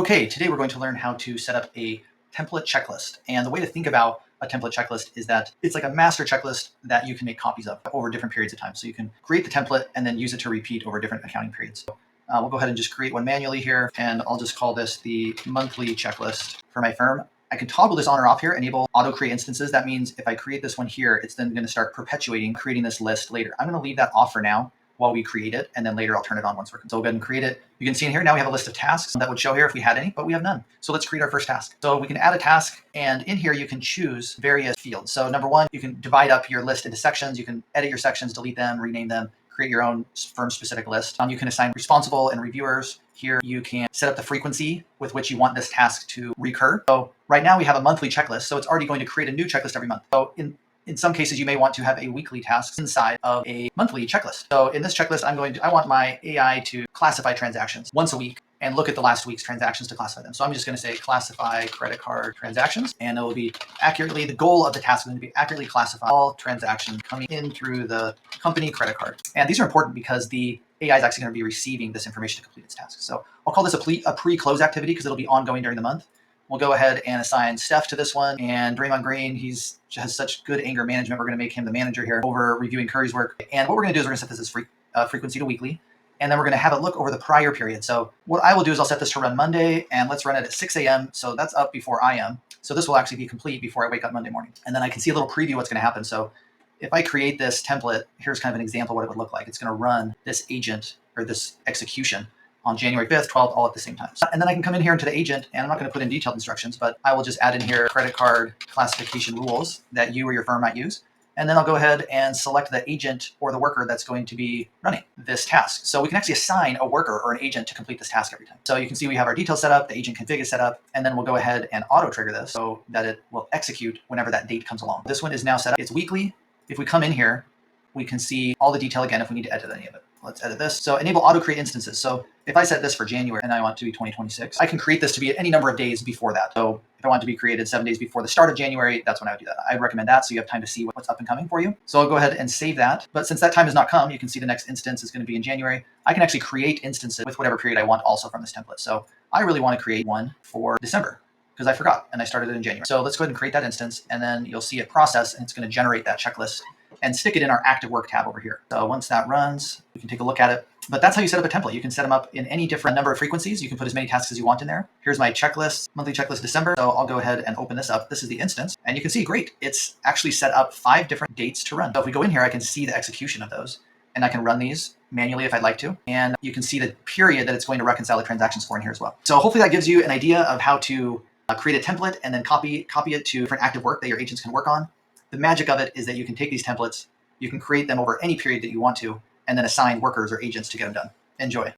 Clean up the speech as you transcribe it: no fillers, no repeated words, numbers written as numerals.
Okay, today we're going to learn how to set up a template checklist. And the way to think about a template checklist is that it's like a master checklist that you can make copies of over different periods of time. So you can create the template and then use it to repeat over different accounting periods. We'll go ahead and just create one manually here, and I'll just call this the monthly checklist for my firm. I can toggle this on or off here, enable auto create instances. That means if I create this one here, it's then going to start perpetuating creating this list later. I'm going to leave that off for now while we create it, and then later I'll turn it on once we're. So we'll go ahead and create it. You can see in here now we have a list of tasks that would show here if we had any, but we have none. So let's create our first task. So we can add a task, and in here you can choose various fields. So number one, you can divide up your list into sections. You can edit your sections, delete them, rename them, create your own firm-specific list. You can assign responsible and reviewers. Here you can set up the frequency with which you want this task to recur. So right now we have a monthly checklist, so it's already going to create a new checklist every month. So in some cases, you may want to have a weekly task inside of a monthly checklist. So in this checklist, I want my AI to classify transactions once a week and look at the last week's transactions to classify them. So I'm just going to say classify credit card transactions, and it will be accurately, the goal of the task is going to be accurately classify all transactions coming in through the company credit card. And these are important because the AI is actually going to be receiving this information to complete its task. So I'll call this a pre-close activity because it'll be ongoing during the month. We'll go ahead and assign Steph to this one, and Draymond Green, has such good anger management. We're going to make him the manager here over reviewing Curry's work. And what we're going to do is we're going to set this as frequency to weekly, and then we're going to have it look over the prior period. So what I will do is I'll set this to run Monday, and let's run it at 6 a.m. So that's up before I am. So this will actually be complete before I wake up Monday morning. And then I can see a little preview what's going to happen. So if I create this template, here's kind of an example of what it would look like. It's going to run this agent or this execution on January 5th, 12th, all at the same time. And then I can come in here into the agent, and I'm not going to put in detailed instructions, but I will just add in here credit card classification rules that you or your firm might use. And then I'll go ahead and select the agent or the worker that's going to be running this task. So we can actually assign a worker or an agent to complete this task every time. So you can see we have our details set up, the agent config is set up, and then we'll go ahead and auto trigger this so that it will execute whenever that date comes along. This one is now set up. It's weekly. If we come in here, we can see all the detail again if we need to edit any of it. Let's edit this. So enable auto create instances. So if I set this for January and I want it to be 2026, I can create this to be any number of days before that. So if I want it to be created 7 days before the start of January, that's when I would do that. I'd recommend that so you have time to see what's up and coming for you. So I'll go ahead and save that. But since that time has not come, you can see the next instance is going to be in January. I can actually create instances with whatever period I want also from this template. So I really want to create one for December because I forgot and I started it in January. So let's go ahead and create that instance, and then you'll see it process, and it's going to generate that checklist and stick it in our active work tab over here. So once that runs, we can take a look at it. But that's how you set up a template. You can set them up in any different number of frequencies. You can put as many tasks as you want in there. Here's my checklist, monthly checklist December. So I'll go ahead and open this up. This is the instance. And you can see, great, it's actually set up 5 different dates to run. So if we go in here, I can see the execution of those, and I can run these manually if I'd like to. And you can see the period that it's going to reconcile the transactions for in here as well. So hopefully that gives you an idea of how to create a template and then copy it to different active work that your agents can work on. The magic of it is that you can take these templates, you can create them over any period that you want to, and then assign workers or agents to get them done. Enjoy.